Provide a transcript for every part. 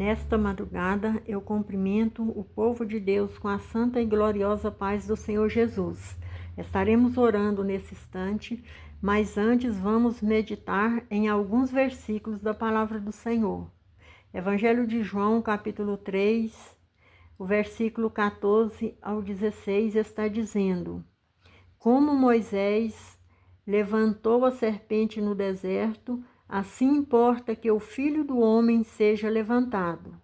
Nesta madrugada, eu cumprimento o povo de Deus com a santa e gloriosa paz do Senhor Jesus. Estaremos orando nesse instante, mas antes vamos meditar em alguns versículos da palavra do Senhor. Evangelho de João, capítulo 3, o versículo 14 ao 16 está dizendo: Como Moisés levantou a serpente no deserto, assim importa que o Filho do Homem seja levantado,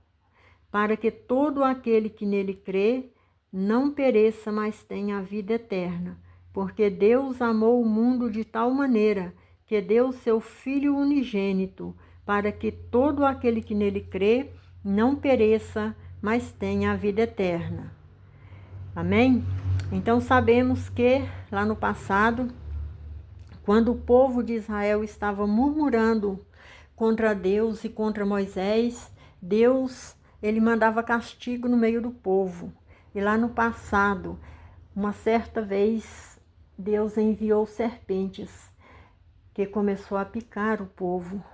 para que todo aquele que nele crê não pereça, mas tenha a vida eterna. Porque Deus amou o mundo de tal maneira que deu seu Filho unigênito, para que todo aquele que nele crê não pereça, mas tenha a vida eterna. Amém? Então sabemos que lá no passado, quando o povo de Israel estava murmurando contra Deus e contra Moisés, Deus, ele mandava castigo no meio do povo. E lá no passado, uma certa vez, Deus enviou serpentes que começou a picar o povo.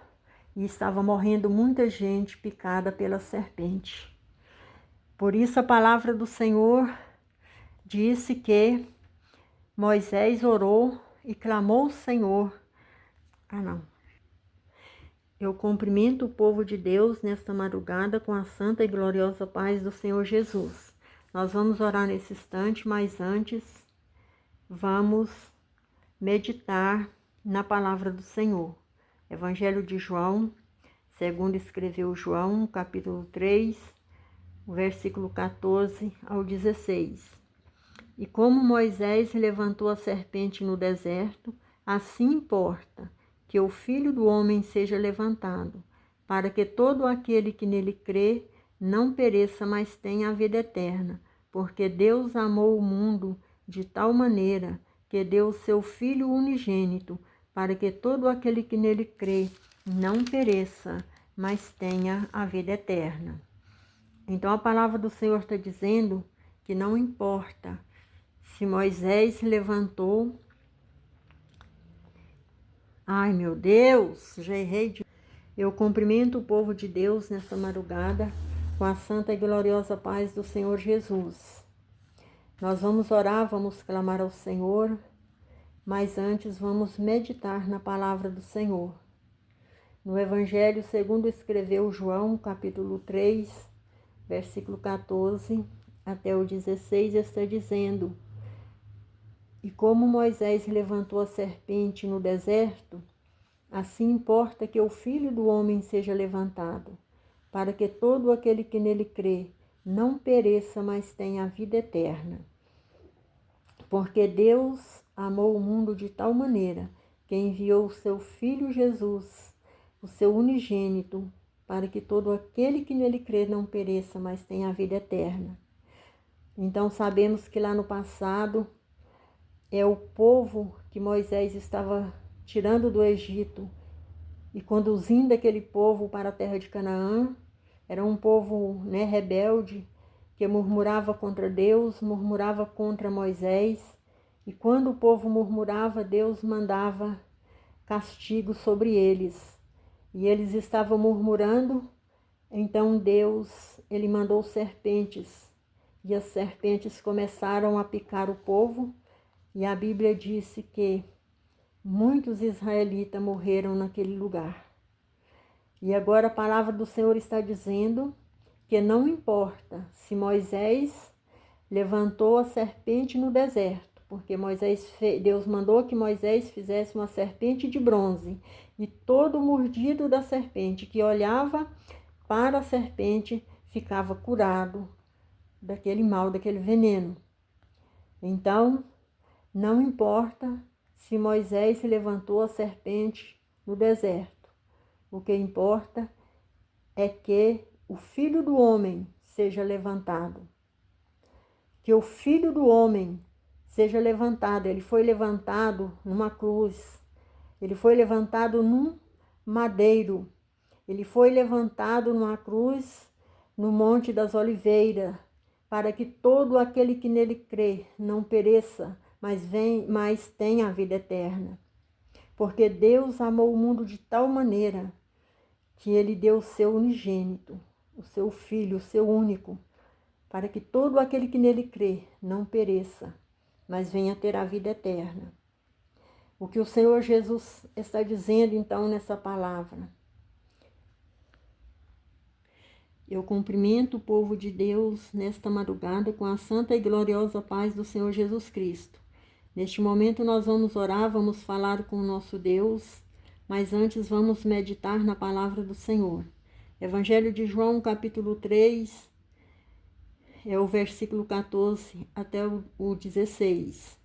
E estava morrendo muita gente picada pela serpente. Por isso a palavra do Senhor disse que Moisés orou e clamou ao Senhor. Eu cumprimento o povo de Deus nesta madrugada com a santa e gloriosa paz do Senhor Jesus. Nós vamos orar nesse instante, mas antes vamos meditar na palavra do Senhor. Evangelho de João, segundo escreveu João, capítulo 3, versículo 14 ao 16. E como Moisés levantou a serpente no deserto, assim importa que o Filho do Homem seja levantado, para que todo aquele que nele crê não pereça, mas tenha a vida eterna. Porque Deus amou o mundo de tal maneira que deu o seu Filho unigênito, para que todo aquele que nele crê não pereça, mas tenha a vida eterna. Então a palavra do Senhor está dizendo que não importa se Moisés levantou... Ai, meu Deus, já errei de... Eu cumprimento o povo de Deus nesta madrugada com a santa e gloriosa paz do Senhor Jesus. Nós vamos orar, vamos clamar ao Senhor, mas antes vamos meditar na palavra do Senhor. No Evangelho segundo escreveu João, capítulo 3, versículo 14 até o 16, está dizendo: E como Moisés levantou a serpente no deserto, assim importa que o Filho do Homem seja levantado, para que todo aquele que nele crê não pereça, mas tenha a vida eterna. Porque Deus amou o mundo de tal maneira que enviou o seu Filho Jesus, o seu unigênito, para que todo aquele que nele crê não pereça, mas tenha a vida eterna. Então sabemos que lá no passado é o povo que Moisés estava tirando do Egito e conduzindo aquele povo para a terra de Canaã. Era um povo, rebelde, que murmurava contra Deus, murmurava contra Moisés. E quando o povo murmurava, Deus mandava castigo sobre eles. E eles estavam murmurando, então Deus, ele mandou serpentes. E as serpentes começaram a picar o povo. E a Bíblia disse que muitos israelitas morreram naquele lugar. E agora a palavra do Senhor está dizendo que não importa se Moisés levantou a serpente no deserto, porque Deus mandou que Moisés fizesse uma serpente de bronze, e todo mordido da serpente que olhava para a serpente ficava curado daquele mal, daquele veneno. Então, não importa se Moisés levantou a serpente no deserto. O que importa é que o Filho do Homem seja levantado. Que o Filho do Homem seja levantado. Ele foi levantado numa cruz. Ele foi levantado num madeiro. Ele foi levantado numa cruz no Monte das Oliveiras, para que todo aquele que nele crê não pereça, mas tenha a vida eterna. Porque Deus amou o mundo de tal maneira que ele deu o seu unigênito, o seu Filho, o seu único, para que todo aquele que nele crê não pereça, mas venha ter a vida eterna. O que o Senhor Jesus está dizendo, então, nessa palavra? Eu cumprimento o povo de Deus nesta madrugada com a santa e gloriosa paz do Senhor Jesus Cristo. Neste momento nós vamos orar, vamos falar com o nosso Deus, mas antes vamos meditar na palavra do Senhor. Evangelho de João, capítulo 3, é o versículo 14 até o 16.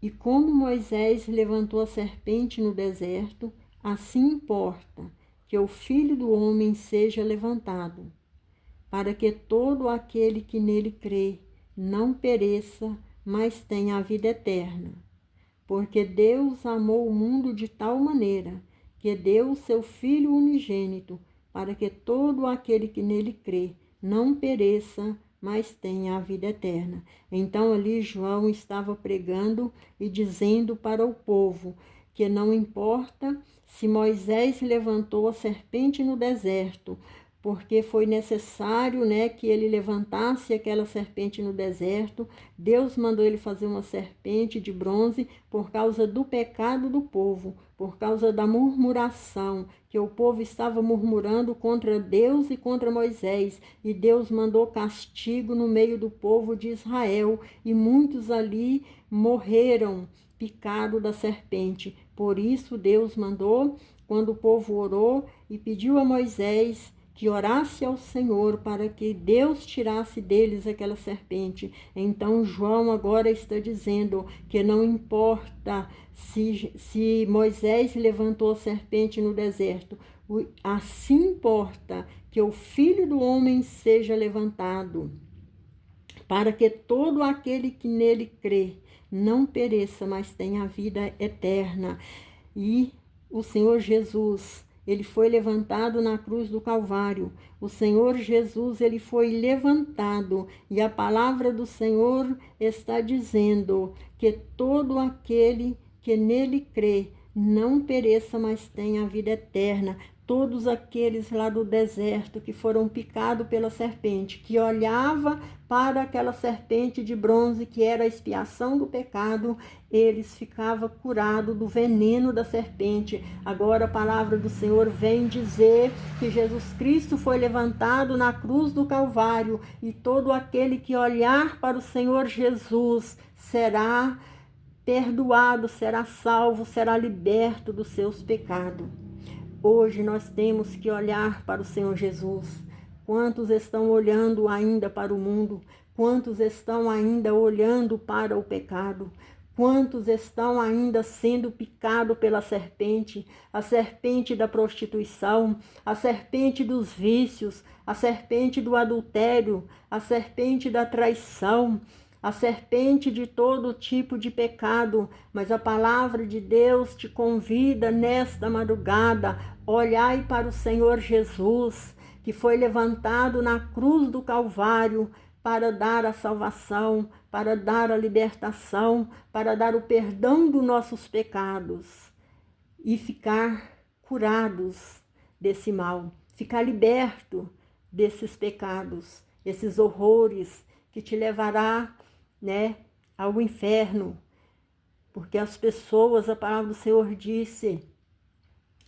E como Moisés levantou a serpente no deserto, assim importa que o Filho do Homem seja levantado, para que todo aquele que nele crê não pereça, mas tenha a vida eterna. Porque Deus amou o mundo de tal maneira que deu o seu Filho unigênito, para que todo aquele que nele crê não pereça, mas tenha a vida eterna. Então ali João estava pregando e dizendo para o povo que não importa se Moisés levantou a serpente no deserto, porque foi necessário, que ele levantasse aquela serpente no deserto. Deus mandou ele fazer uma serpente de bronze por causa do pecado do povo, por causa da murmuração, que o povo estava murmurando contra Deus e contra Moisés, e Deus mandou castigo no meio do povo de Israel, e muitos ali morreram picado da serpente. Por isso Deus mandou, quando o povo orou e pediu a Moisés que orasse ao Senhor para que Deus tirasse deles aquela serpente. Então João agora está dizendo que não importa se Moisés levantou a serpente no deserto, assim importa que o Filho do Homem seja levantado, para que todo aquele que nele crê não pereça, mas tenha a vida eterna. E o Senhor Jesus, ele foi levantado na cruz do Calvário. O Senhor Jesus, ele foi levantado. E a palavra do Senhor está dizendo que todo aquele que nele crê não pereça, mas tenha a vida eterna. Todos aqueles lá do deserto que foram picados pela serpente, que olhava para aquela serpente de bronze que era a expiação do pecado, eles ficavam curados do veneno da serpente. Agora a palavra do Senhor vem dizer que Jesus Cristo foi levantado na cruz do Calvário, e todo aquele que olhar para o Senhor Jesus será perdoado, será salvo, será liberto dos seus pecados. Hoje nós temos que olhar para o Senhor Jesus. Quantos estão olhando ainda para o mundo? Quantos estão ainda olhando para o pecado? Quantos estão ainda sendo picados pela serpente? A serpente da prostituição, a serpente dos vícios, a serpente do adultério, a serpente da traição, a serpente de todo tipo de pecado. Mas a palavra de Deus te convida nesta madrugada: olhai para o Senhor Jesus, que foi levantado na cruz do Calvário para dar a salvação, para dar a libertação, para dar o perdão dos nossos pecados e ficar curados desse mal, ficar liberto desses pecados, esses horrores que te levará, ao inferno. Porque as pessoas, a palavra do Senhor disse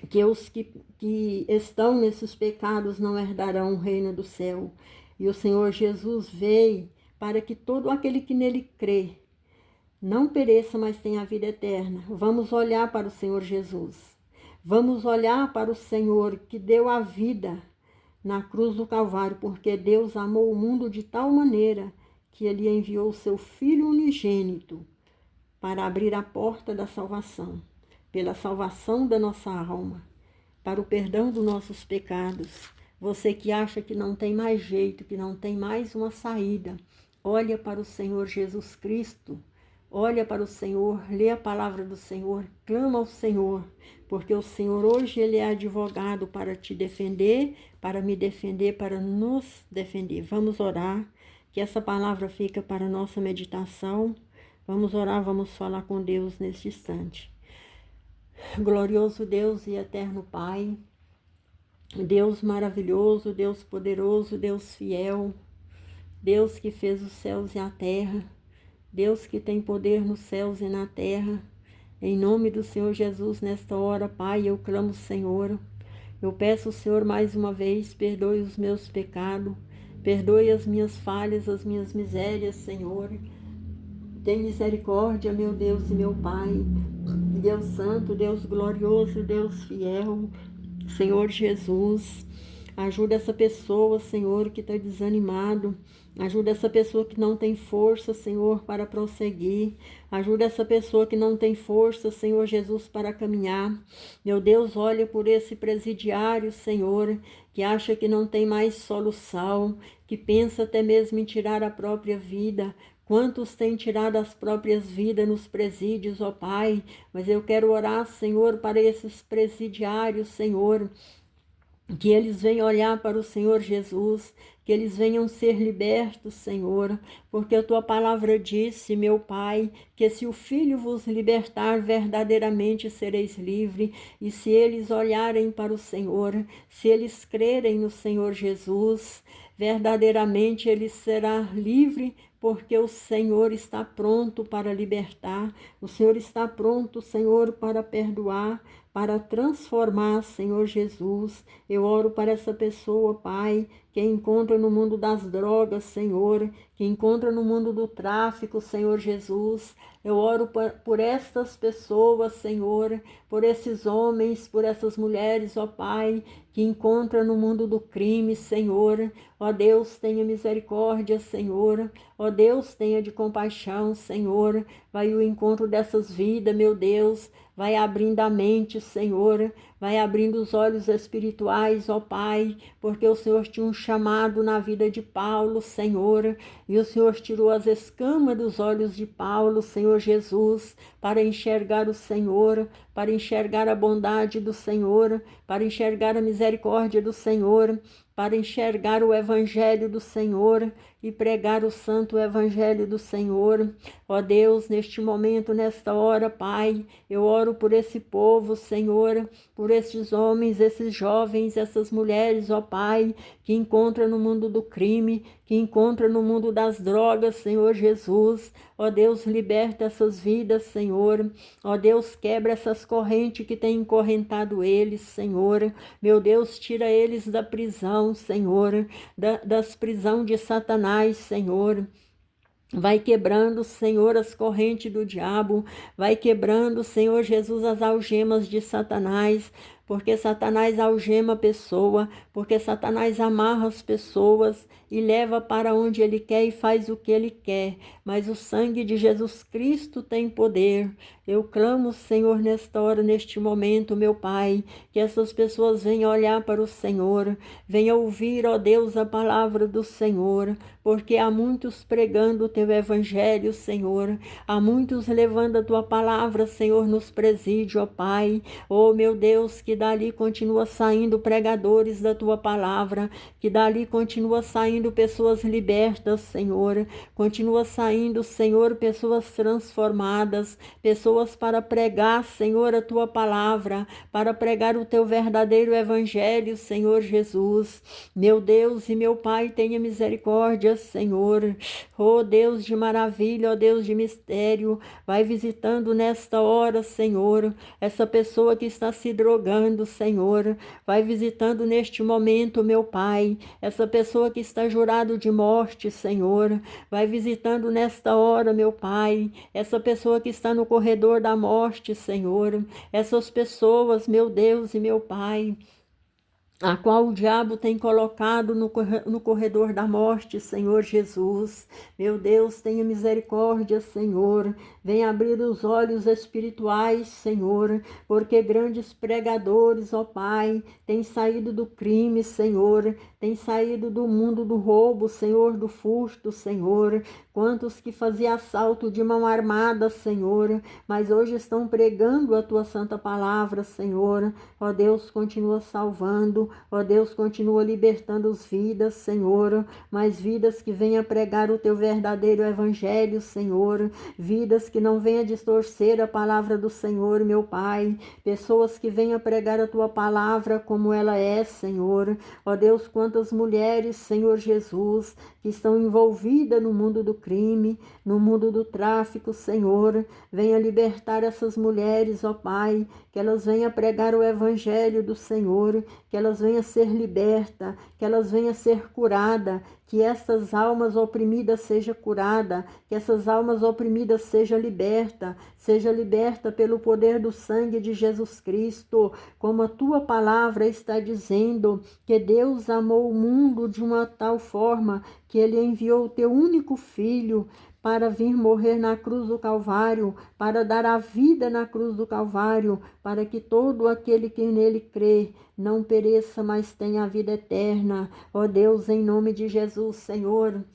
que os que estão nesses pecados não herdarão o reino do céu. E o Senhor Jesus veio para que todo aquele que nele crê não pereça, mas tenha a vida eterna. Vamos olhar para o Senhor Jesus. Vamos olhar para o Senhor que deu a vida na cruz do Calvário, porque Deus amou o mundo de tal maneira que ele enviou o seu Filho unigênito para abrir a porta da salvação, pela salvação da nossa alma, para o perdão dos nossos pecados. Você que acha que não tem mais jeito, que não tem mais uma saída, olha para o Senhor Jesus Cristo, olha para o Senhor, lê a palavra do Senhor, clama ao Senhor, porque o Senhor hoje ele é advogado para te defender, para me defender, para nos defender. Vamos orar, que essa palavra fica para a nossa meditação. Vamos orar, vamos falar com Deus neste instante. Glorioso Deus e eterno Pai, Deus maravilhoso, Deus poderoso, Deus fiel, Deus que fez os céus e a terra, Deus que tem poder nos céus e na terra. Em nome do Senhor Jesus, nesta hora, Pai, eu clamo, Senhor. Eu peço, Senhor, mais uma vez, perdoe os meus pecados, perdoe as minhas falhas, as minhas misérias, Senhor. Tem misericórdia, meu Deus e meu Pai, Deus santo, Deus glorioso, Deus fiel, Senhor Jesus. Ajuda essa pessoa, Senhor, que está desanimado. Ajuda essa pessoa que não tem força, Senhor, para prosseguir. Ajuda essa pessoa que não tem força, Senhor Jesus, para caminhar. Meu Deus, olha por esse presidiário, Senhor, que acha que não tem mais solução, que pensa até mesmo em tirar a própria vida. Quantos têm tirado as próprias vidas nos presídios, ó Pai? Mas eu quero orar, Senhor, para esses presidiários, Senhor, que eles venham olhar para o Senhor Jesus, que eles venham ser libertos, Senhor, porque a Tua palavra disse, meu Pai, que se o Filho vos libertar, verdadeiramente sereis livres, e se eles olharem para o Senhor, se eles crerem no Senhor Jesus, verdadeiramente ele será livre, porque o Senhor está pronto para libertar, o Senhor está pronto, Senhor, para perdoar, para transformar, Senhor Jesus. Eu oro para essa pessoa, Pai, que encontra no mundo das drogas, Senhor, que encontra no mundo do tráfico, Senhor Jesus. Eu oro por estas pessoas, Senhor, por esses homens, por essas mulheres, ó Pai, que encontra no mundo do crime, Senhor. Ó Deus, tenha misericórdia, Senhor. Ó Deus, tenha de compaixão, Senhor. Vai o encontro dessas vidas, meu Deus. Vai abrindo a mente, Senhor. Vai abrindo os olhos espirituais, ó Pai, porque o Senhor tinha um chamado na vida de Paulo, Senhor. E o Senhor tirou as escamas dos olhos de Paulo, Senhor Jesus, para enxergar o Senhor, para enxergar a bondade do Senhor, para enxergar a misericórdia do Senhor, para enxergar o Evangelho do Senhor e pregar o santo Evangelho do Senhor. Ó Deus, neste momento, nesta hora, Pai, eu oro por esse povo, Senhor, por esses homens, esses jovens, essas mulheres, ó Pai, que encontram no mundo do crime, que encontram no mundo das drogas, Senhor Jesus. Ó Deus, liberta essas vidas, Senhor. Ó Deus, quebra essas correntes que têm encorrentado eles, Senhor. Meu Deus, tira eles da prisão, Senhor, das prisões de Satanás, Senhor. Vai quebrando, Senhor, as correntes do diabo. Vai quebrando, Senhor Jesus, as algemas de Satanás. Porque Satanás algema a pessoa, porque Satanás amarra as pessoas e leva para onde ele quer e faz o que ele quer. Mas o sangue de Jesus Cristo tem poder. Eu clamo, Senhor, nesta hora, neste momento, meu Pai, que essas pessoas venham olhar para o Senhor, venham ouvir, ó Deus, a palavra do Senhor, porque há muitos pregando o Teu Evangelho, Senhor, há muitos levando a Tua palavra, Senhor, nos presídios, ó Pai. Oh, meu Deus, que dali continua saindo pregadores da Tua palavra, que dali continua saindo pessoas libertas, Senhor, continua saindo, Senhor, pessoas transformadas, pessoas para pregar, Senhor, a Tua palavra, para pregar o Teu verdadeiro Evangelho, Senhor Jesus. Meu Deus e meu Pai, tenha misericórdia, Senhor. Oh, Deus de maravilha, ó Deus de mistério, vai visitando nesta hora, Senhor, essa pessoa que está se drogando, Senhor. Vai visitando neste momento, meu Pai, essa pessoa que está jurado de morte, Senhor. Vai visitando nesta hora, meu Pai, essa pessoa que está no corredor da morte, Senhor. Essas pessoas, meu Deus e meu Pai, a qual o diabo tem colocado no corredor da morte, Senhor Jesus. Meu Deus, tenha misericórdia, Senhor. Venha abrir os olhos espirituais, Senhor, porque grandes pregadores, ó Pai, têm saído do crime, Senhor, têm saído do mundo do roubo, Senhor, do furto, Senhor. Quantos que faziam assalto de mão armada, Senhor, mas hoje estão pregando a Tua santa palavra, Senhor. Ó Deus, continua salvando. Cristo. Ó Deus, continua libertando as vidas, Senhor, mas vidas que venham pregar o teu verdadeiro evangelho, Senhor, vidas que não venham distorcer a palavra do Senhor, meu Pai, pessoas que venham pregar a tua palavra como ela é, Senhor. Ó Deus, quantas mulheres, Senhor Jesus, que estão envolvidas no mundo do crime, no mundo do tráfico, Senhor, venha libertar essas mulheres, ó Pai, que elas venham pregar o evangelho do Senhor, que elas venham ser libertas, que elas venham ser curadas, que essas almas oprimidas sejam curadas, que essas almas oprimidas sejam libertas, seja liberta pelo poder do sangue de Jesus Cristo, como a tua palavra está dizendo, que Deus amou o mundo de uma tal forma que ele enviou o teu único filho para vir morrer na cruz do Calvário, para dar a vida na cruz do Calvário, para que todo aquele que nele crê não pereça, mas tenha a vida eterna. Ó Deus, em nome de Jesus, Senhor,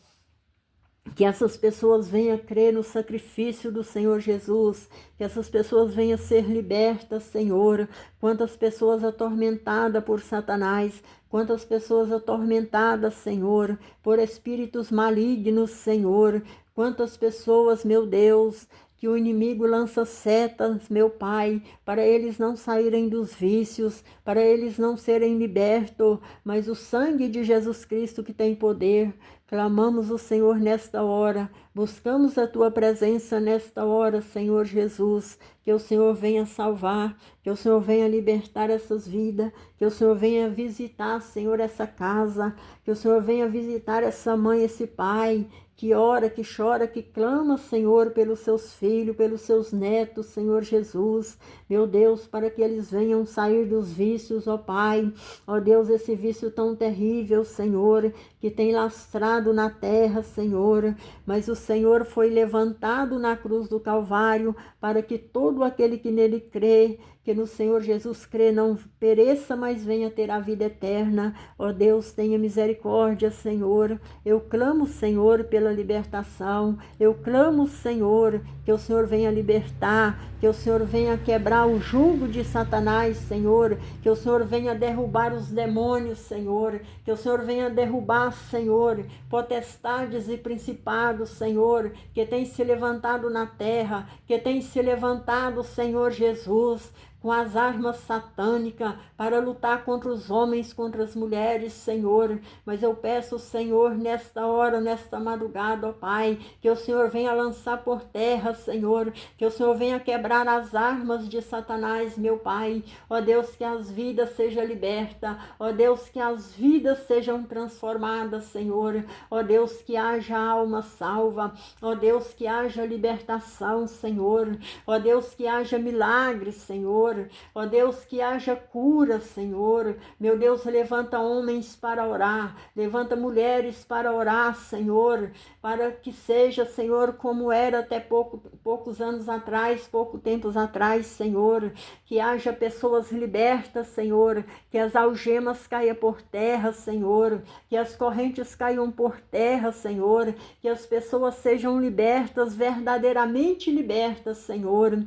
que essas pessoas venham crer no sacrifício do Senhor Jesus, que essas pessoas venham ser libertas, Senhor. Quantas pessoas atormentadas por Satanás, quantas pessoas atormentadas, Senhor, por espíritos malignos, Senhor. Quantas pessoas, meu Deus, que o inimigo lança setas, meu Pai, para eles não saírem dos vícios, para eles não serem libertos, mas o sangue de Jesus Cristo que tem poder. Clamamos o Senhor nesta hora, buscamos a tua presença nesta hora, Senhor Jesus, que o Senhor venha salvar, que o Senhor venha libertar essas vidas, que o Senhor venha visitar, Senhor, essa casa, que o Senhor venha visitar essa mãe, esse pai, que ora, que chora, que clama, Senhor, pelos seus filhos, pelos seus netos, Senhor Jesus, meu Deus, para que eles venham sair dos vícios, ó Pai, ó Deus, esse vício tão terrível, Senhor, que tem lastrado na terra, Senhor, mas o Senhor foi levantado na cruz do Calvário para que todo aquele que nele crê, que no Senhor Jesus crê, não pereça, mas venha ter a vida eterna. Ó Deus, tenha misericórdia, Senhor. Eu clamo, Senhor, pela libertação. Eu clamo, Senhor, que o Senhor venha libertar, que o Senhor venha quebrar o jugo de Satanás, Senhor, que o Senhor venha derrubar os demônios, Senhor, que o Senhor venha derrubar, Senhor, potestades e principados, Senhor, que tem se levantado na terra, que tem se levantado, Senhor Jesus, com as armas satânicas para lutar contra os homens, contra as mulheres, Senhor. Mas eu peço, Senhor, nesta hora, nesta madrugada, ó Pai, que o Senhor venha lançar por terra, Senhor, que o Senhor venha quebrar as armas de Satanás, meu Pai. Ó Deus, que as vidas sejam libertas, ó Deus, que as vidas sejam transformadas, Senhor. Ó Deus, que haja alma salva, ó Deus, que haja libertação, Senhor. Ó Deus, que haja milagres, Senhor. Ó Deus, que haja cura, Senhor. Meu Deus, levanta homens para orar, levanta mulheres para orar, Senhor, para que seja, Senhor, como era até poucos anos atrás, pouco tempos atrás, Senhor, que haja pessoas libertas, Senhor, que as algemas caiam por terra, Senhor, que as correntes caiam por terra, Senhor, que as pessoas sejam libertas, verdadeiramente libertas, Senhor.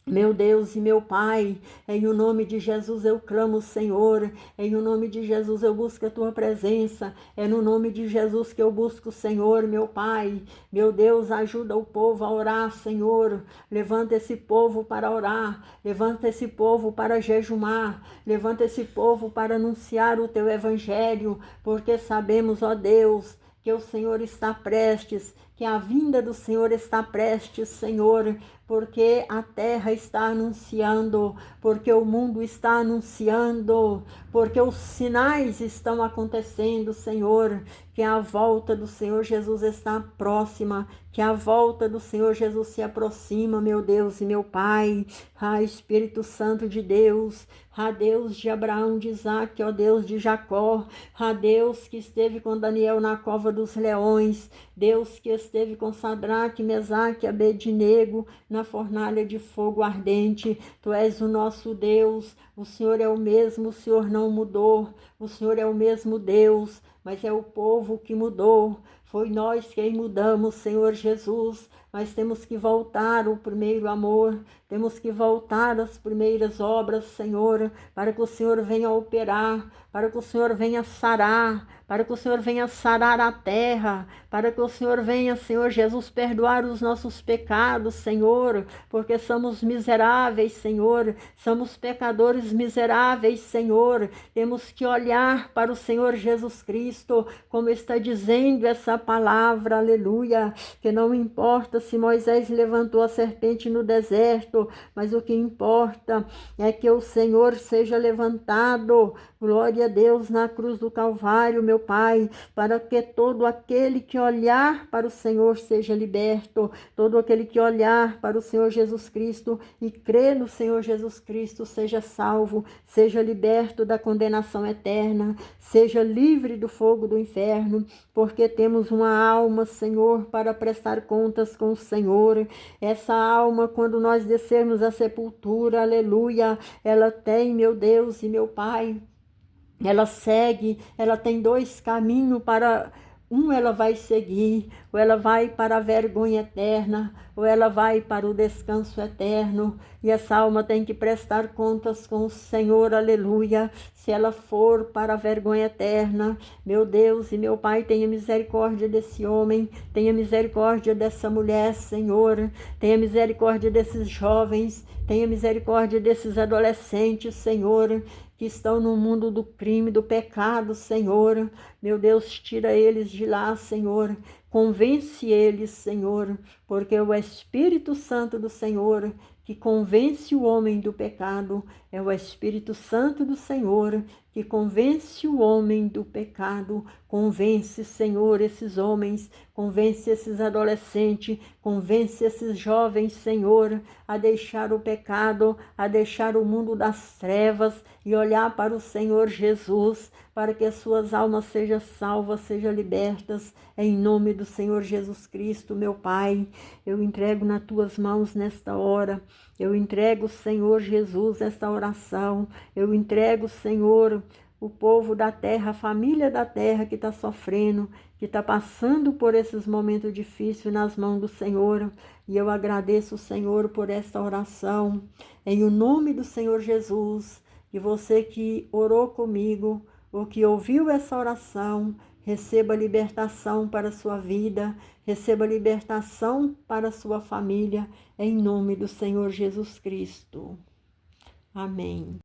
Meu Deus e meu Pai, em o nome de Jesus eu clamo, Senhor, em o nome de Jesus eu busco a Tua presença, é no nome de Jesus que eu busco, Senhor, meu Pai. Meu Deus, ajuda o povo a orar, Senhor, levanta esse povo para orar, levanta esse povo para jejumar, levanta esse povo para anunciar o Teu Evangelho, porque sabemos, ó Deus, que o Senhor está prestes, que a vinda do Senhor está prestes, Senhor, porque a terra está anunciando, porque o mundo está anunciando, porque os sinais estão acontecendo, Senhor, que a volta do Senhor Jesus está próxima, que a volta do Senhor Jesus se aproxima, meu Deus e meu Pai. Ah, Espírito Santo de Deus, ah, Deus de Abraão, de Isaque, ó Deus de Jacó, ah, Deus que esteve com Daniel na cova dos leões, Deus que esteve com Sadraque, Mesaque e Abednego na fornalha de fogo ardente. Tu és o nosso Deus, o Senhor é o mesmo, o Senhor não mudou, o Senhor é o mesmo Deus, mas é o povo que mudou. Foi nós quem mudamos, Senhor Jesus. Nós temos que voltar ao primeiro amor, temos que voltar às primeiras obras, Senhor, para que o Senhor venha operar, para que o Senhor venha sarar, para que o Senhor venha sarar a terra, para que o Senhor venha, Senhor Jesus, perdoar os nossos pecados, Senhor, porque somos miseráveis, Senhor, somos pecadores miseráveis, Senhor. Temos que olhar para o Senhor Jesus Cristo, como está dizendo essa palavra, aleluia, que não importa se Moisés levantou a serpente no deserto, mas o que importa é que o Senhor seja levantado, glória a Deus, na cruz do Calvário, meu Pai, para que todo aquele que olhar para o Senhor seja liberto, todo aquele que olhar para o Senhor Jesus Cristo e crer no Senhor Jesus Cristo seja salvo, seja liberto da condenação eterna, seja livre do fogo do inferno, porque temos uma alma, Senhor, para prestar contas com o Senhor. Essa alma, quando nós descermos à sepultura, aleluia, ela tem, meu Deus e meu Pai, ela segue, ela tem dois caminhos para... ela vai seguir, ou ela vai para a vergonha eterna, ou ela vai para o descanso eterno. E essa alma tem que prestar contas com o Senhor, aleluia. Se ela for para a vergonha eterna, meu Deus e meu Pai, tenha misericórdia desse homem, tenha misericórdia dessa mulher, Senhor. Tenha misericórdia desses jovens, tenha misericórdia desses adolescentes, Senhor, que estão no mundo do crime, do pecado, Senhor. Meu Deus, tira eles de lá, Senhor. Convence eles, Senhor, porque é o Espírito Santo do Senhor que convence o homem do pecado. É o Espírito Santo do Senhor que convence o homem do pecado. Convence, Senhor, esses homens, convence esses adolescentes, convence esses jovens, Senhor, a deixar o pecado, a deixar o mundo das trevas e olhar para o Senhor Jesus, para que as suas almas sejam salvas, sejam libertas, em nome do Senhor Jesus Cristo, meu Pai. Eu entrego nas tuas mãos nesta hora, eu entrego, Senhor Jesus, esta oração, eu entrego, Senhor, o povo da terra, a família da terra que está sofrendo, que está passando por esses momentos difíceis nas mãos do Senhor. E eu agradeço, Senhor, por esta oração, em o nome do Senhor Jesus. E você que orou comigo, ou que ouviu essa oração, receba libertação para a sua vida, receba libertação para a sua família, em nome do Senhor Jesus Cristo. Amém.